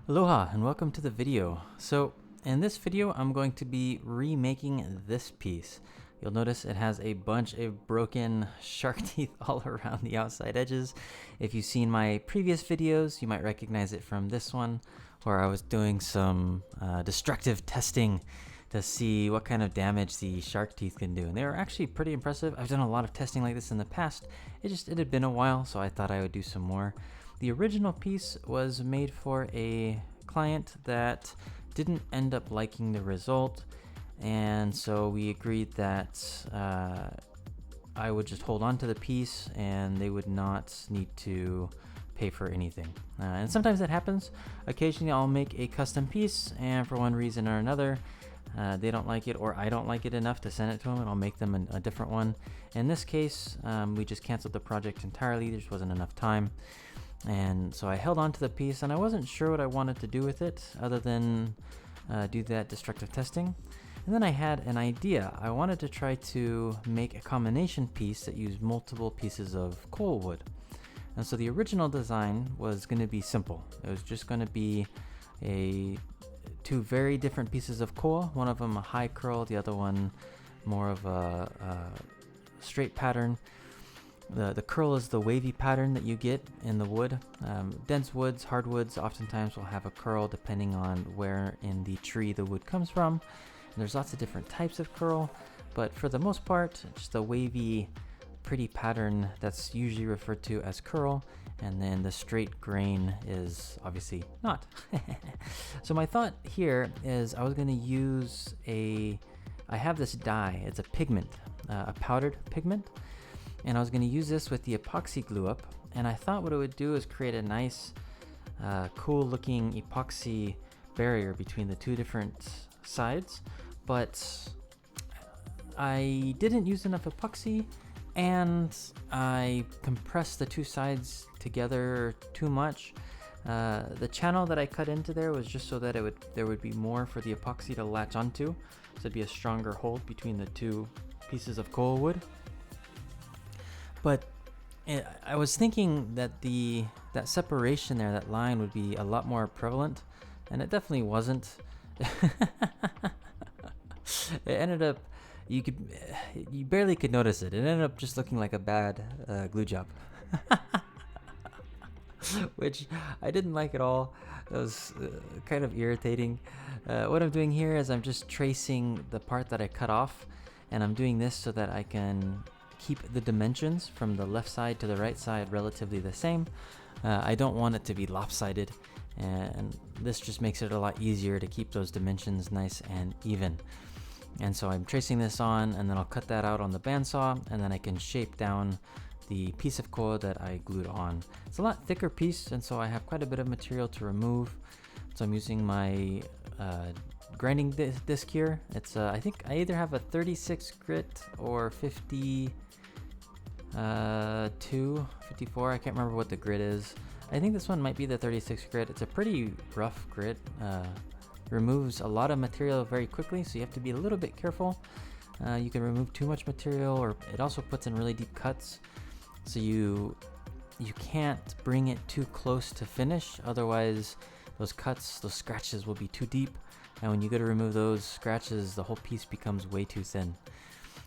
Aloha and welcome to the video. So in this video I'm going to be remaking this piece. You'll notice it has a bunch of broken shark teeth all around the outside edges. If you've seen my previous videos you might recognize it from this one where I was doing some destructive testing to see what kind of damage the shark teeth can do, and they were actually pretty impressive. I've done a lot of testing like this in the past. It had been a while, so I thought I would do some more. The original piece was made for a client that didn't end up liking the result, and so we agreed that I would just hold on to the piece and they would not need to pay for anything. And sometimes that happens. Occasionally I'll make a custom piece and for one reason or another they don't like it, or I don't like it enough to send it to them, and I'll make them a different one. In this case, we just canceled the project entirely. There just wasn't enough time. And so I held on to the piece and I wasn't sure what I wanted to do with it other than do that destructive testing. And then I had an idea. I wanted to try to make a combination piece that used multiple pieces of coal wood. And so the original design was going to be simple. It was just going to be two very different pieces of coal. One of them a high curl, the other one more of a straight pattern. The curl is the wavy pattern that you get in the wood. Dense woods, hardwoods, oftentimes will have a curl depending on where in the tree the wood comes from. And there's lots of different types of curl, but for the most part, just a wavy, pretty pattern that's usually referred to as curl, and then the straight grain is obviously not. So my thought here is I was going to use I have this dye. It's a pigment, a powdered pigment. And I was going to use this with the epoxy glue up, and I thought what it would do is create a nice cool looking epoxy barrier between the two different sides, but I didn't use enough epoxy and I compressed the two sides together too much. The channel that I cut into there was just so that there would be more for the epoxy to latch onto, so it'd be a stronger hold between the two pieces of coal wood. But I was thinking that that separation there, that line, would be a lot more prevalent, and it definitely wasn't. It ended up, you barely could notice it. It ended up just looking like a bad glue job, which I didn't like at all. It was kind of irritating. What I'm doing here is I'm just tracing the part that I cut off, and I'm doing this so that I can keep the dimensions from the left side to the right side relatively the same. I don't want it to be lopsided, and this just makes it a lot easier to keep those dimensions nice and even. And so I'm tracing this on, and then I'll cut that out on the bandsaw, and then I can shape down the piece of coil that I glued on. It's a lot thicker piece, and so I have quite a bit of material to remove. So I'm using my grinding disc here. It's I think I either have a 36 grit or 54. I can't remember what the grit is. I think this one might be the 36 grit. It's a pretty rough grit. Removes a lot of material very quickly, so you have to be a little bit careful. You can remove too much material, or it also puts in really deep cuts, so you can't bring it too close to finish, otherwise those cuts, those scratches will be too deep, and when you go to remove those scratches, the whole piece becomes way too thin.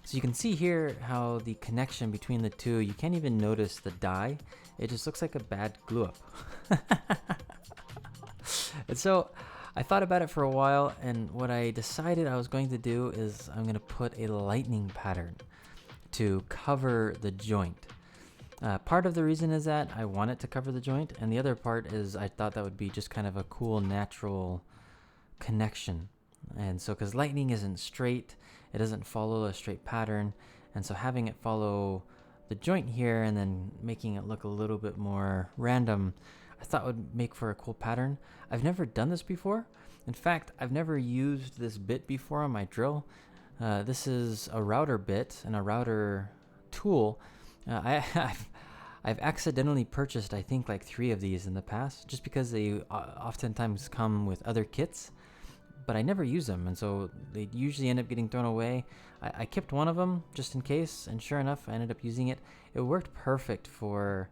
So you can see here how the connection between the two, you can't even notice the dye. It just looks like a bad glue up. And so I thought about it for a while, and what I decided I was going to do is I'm going to put a lightning pattern to cover the joint. Part of the reason is that I want it to cover the joint, and the other part is I thought that would be just kind of a cool natural connection. And so because lightning isn't straight, it doesn't follow a straight pattern, and so having it follow the joint here and then making it look a little bit more random, I thought would make for a cool pattern. I've never done this before. In fact, I've never used this bit before on my drill. This is a router bit and a router tool. I've accidentally purchased, I think, like 3 of these in the past, just because they oftentimes come with other kits, but I never use them, and so they usually end up getting thrown away. I kept one of them just in case, and sure enough, I ended up using it. It worked perfect for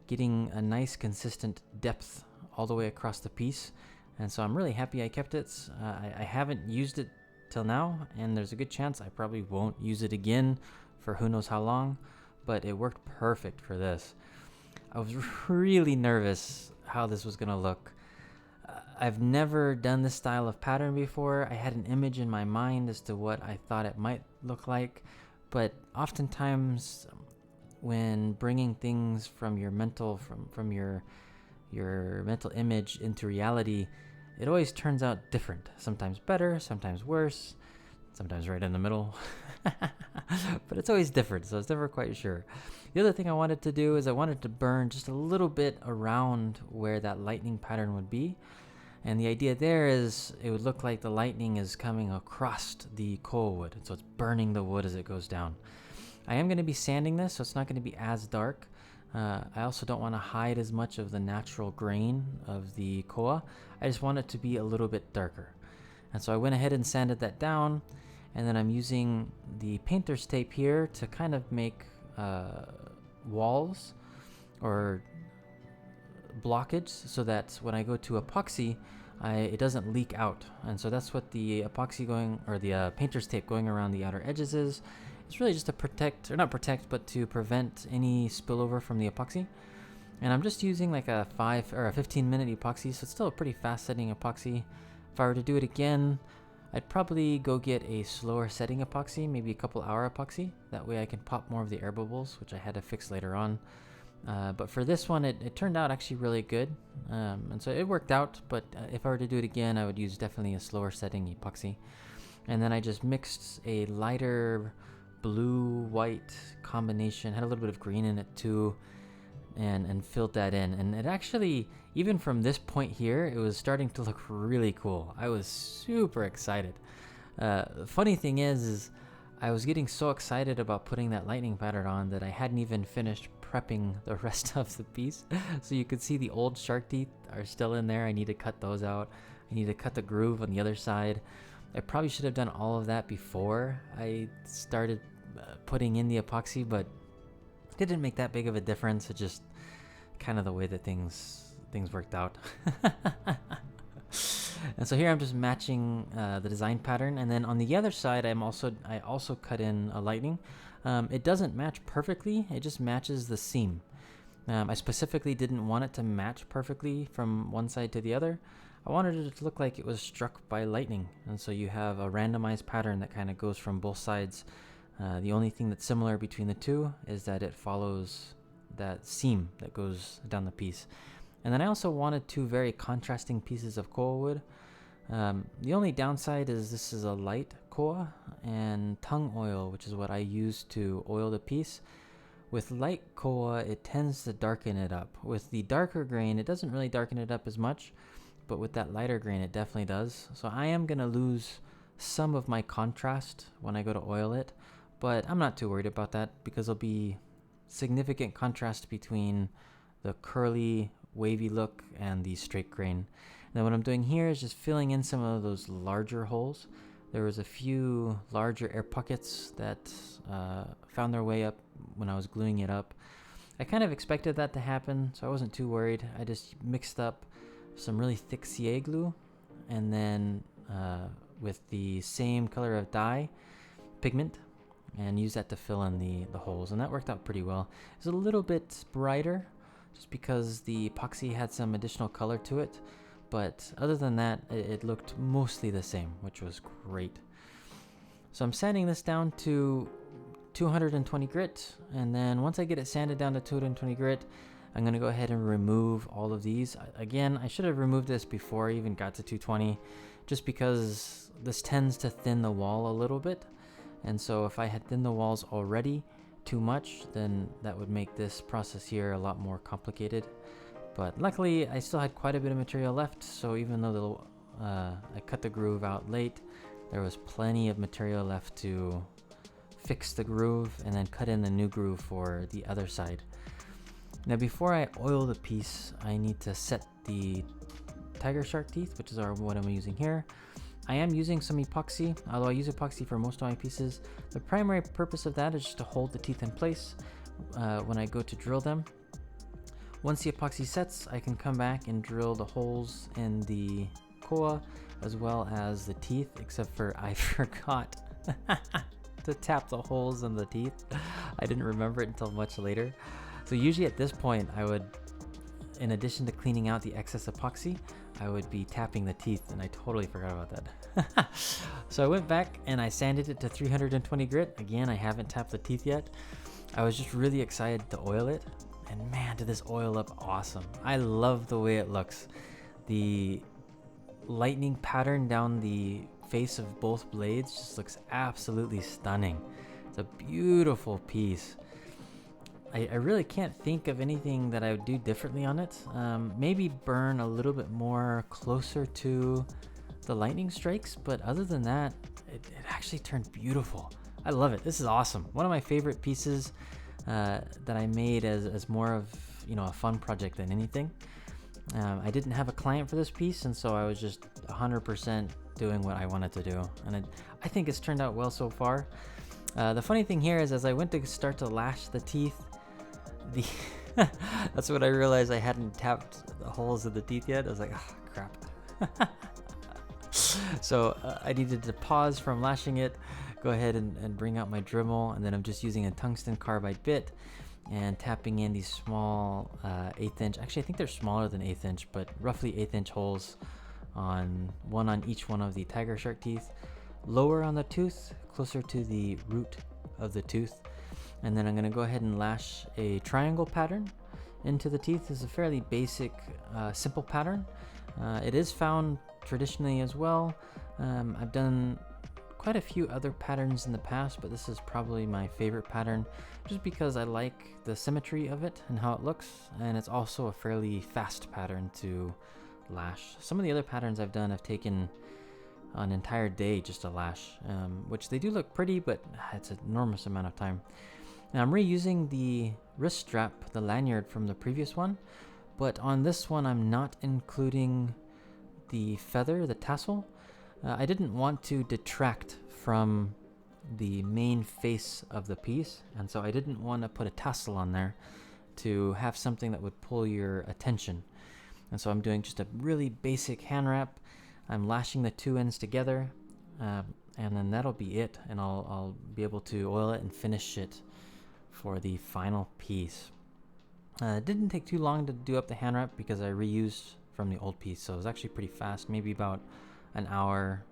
getting a nice consistent depth all the way across the piece. And so I'm really happy I kept it. I haven't used it till now, and there's a good chance I probably won't use it again for who knows how long, but it worked perfect for this. I was really nervous how this was gonna look. I've never done this style of pattern before. I had an image in my mind as to what I thought it might look like, but oftentimes when bringing things from your mental from your mental image into reality, it always turns out different. Sometimes better, sometimes worse, sometimes right in the middle. But it's always different, so I was never quite sure. The other thing I wanted to do is I wanted to burn just a little bit around where that lightning pattern would be. And the idea there is it would look like the lightning is coming across the koa wood, so it's burning the wood as it goes down. I am going to be sanding this, so it's not going to be as dark. I also don't want to hide as much of the natural grain of the koa. I just want it to be a little bit darker. And so I went ahead and sanded that down, and then I'm using the painter's tape here to kind of make walls or blockage so that when I go to epoxy, it doesn't leak out. And so that's what the epoxy the painter's tape going around the outer edges is. It's really just to protect, or not protect, but to prevent any spillover from the epoxy. And I'm just using like a 5 or a 15-minute epoxy, so it's still a pretty fast setting epoxy. If I were to do it again, I'd probably go get a slower setting epoxy, maybe a couple hour epoxy. That way I can pop more of the air bubbles, which I had to fix later on. But for this one, it turned out actually really good. And so it worked out, but if I were to do it again, I would use definitely a slower setting epoxy. And then I just mixed a lighter blue-white combination, had a little bit of green in it too, and filled that in. And it actually, even from this point here, it was starting to look really cool. I was super excited. The funny thing is I was getting so excited about putting that lightning pattern on that I hadn't even finished prepping the rest of the piece. So you could see the old shark teeth are still in there. I need to cut those out. I need to cut the groove on the other side. I probably should have done all of that before I started putting in the epoxy, but it didn't make that big of a difference. It just kind of the way that things worked out. And so here I'm just matching the design pattern, and then on the other side I also cut in a lightning. It doesn't match perfectly, it just matches the seam. I specifically didn't want it to match perfectly from one side to the other. I wanted it to look like it was struck by lightning, and so you have a randomized pattern that kind of goes from both sides. The only thing that's similar between the two is that it follows that seam that goes down the piece. And then I also wanted two very contrasting pieces of koa wood. The only downside is this is a light koa, and tung oil, which is what I use to oil the piece. With light koa, it tends to darken it up. With the darker grain, it doesn't really darken it up as much, but with that lighter grain, it definitely does. So I am going to lose some of my contrast when I go to oil it, but I'm not too worried about that because there'll be significant contrast between the curly, wavy look and the straight grain. And then what I'm doing here is just filling in some of those larger holes. There was a few larger air pockets that found their way up when I was gluing it up. I kind of expected that to happen, so I wasn't too worried. I just mixed up some really thick CA glue, and then with the same color of dye, pigment, and use that to fill in the holes, and that worked out pretty well. It's a little bit brighter just because the epoxy had some additional color to it, but other than that, it looked mostly the same, which was great. So I'm sanding this down to 220 grit, and then once I get it sanded down to 220 grit, I'm going to go ahead and remove all of these. Again, I should have removed this before I even got to 220, just because this tends to thin the wall a little bit. And so if I had thinned the walls already too much, then that would make this process here a lot more complicated. But luckily, I still had quite a bit of material left, so even though I cut the groove out late, there was plenty of material left to fix the groove and then cut in the new groove for the other side. Now before I oil the piece, I need to set the tiger shark teeth, which is what I'm using here. I am using some epoxy, although I use epoxy for most of my pieces. The primary purpose of that is just to hold the teeth in place when I go to drill them. Once the epoxy sets, I can come back and drill the holes in the koa as well as the teeth, except for I forgot to tap the holes in the teeth. I didn't remember it until much later. So usually at this point I would, in addition to cleaning out the excess epoxy, I would be tapping the teeth, and I totally forgot about that. So I went back and I sanded it to 320 grit. Again, I haven't tapped the teeth yet. I was just really excited to oil it, and man, did this oil up awesome. I love the way it looks. The lightning pattern down the face of both blades just looks absolutely stunning. It's a beautiful piece. I really can't think of anything that I would do differently on it. Maybe burn a little bit more closer to the lightning strikes, but other than that, it actually turned beautiful. I love it. This is awesome. One of my favorite pieces that I made as more of, you know, a fun project than anything. I didn't have a client for this piece, and so I was just 100% doing what I wanted to do, and I think it's turned out well so far. The funny thing here is, as I went to start to lash the teeth, that's when I realized I hadn't tapped the holes in the teeth yet. I was like, oh, crap. So I needed to pause from lashing it, go ahead and bring out my Dremel, and then I'm just using a tungsten carbide bit and tapping in these small 1/8 inch, actually I think they're smaller than 1/8 inch, but roughly 1/8 inch holes on each one of the tiger shark teeth, lower on the tooth, closer to the root of the tooth. And then I'm going to go ahead and lash a triangle pattern into the teeth. It's a fairly basic, simple pattern. It is found traditionally as well. I've done quite a few other patterns in the past, but this is probably my favorite pattern just because I like the symmetry of it and how it looks, and it's also a fairly fast pattern to lash. Some of the other patterns I've done have taken an entire day just to lash, which they do look pretty, but it's an enormous amount of time. Now I'm reusing the wrist strap, the lanyard from the previous one, but on this one I'm not including the feather, the tassel. I didn't want to detract from the main face of the piece, and so I didn't want to put a tassel on there to have something that would pull your attention. And so I'm doing just a really basic hand wrap. I'm lashing the two ends together, and then that'll be it, and I'll be able to oil it and finish it for the final piece. It didn't take too long to do up the hand wrap because I reused from the old piece, so it was actually pretty fast, maybe about an hour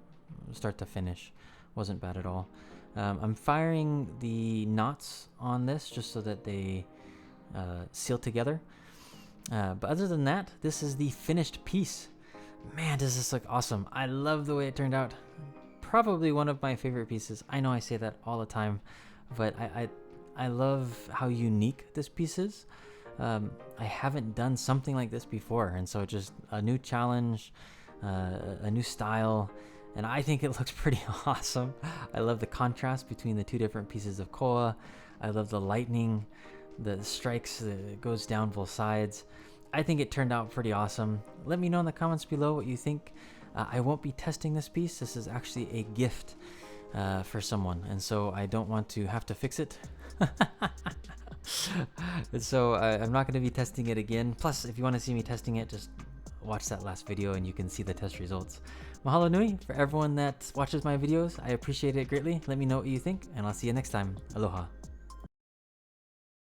start to finish. Wasn't bad at all. I'm firing the knots on this just so that they seal together, but other than that, this is the finished piece. Man, does this look awesome. I love the way it turned out. Probably one of my favorite pieces. I know I say that all the time, but I love how unique this piece is. I haven't done something like this before, and so just a new challenge, a new style, and I think it looks pretty awesome. I love the contrast between the two different pieces of koa. I love the lightning, the strikes that goes down both sides. I think it turned out pretty awesome. Let me know in the comments below what you think. I won't be testing this piece. This is actually a gift for someone, and so I don't want to have to fix it. And so I'm not going to be testing it again. Plus, if you want to see me testing it, just watch that last video and you can see the test results. Mahalo Nui for everyone that watches my videos. I appreciate it greatly. Let me know what you think, and I'll see you next time. Aloha.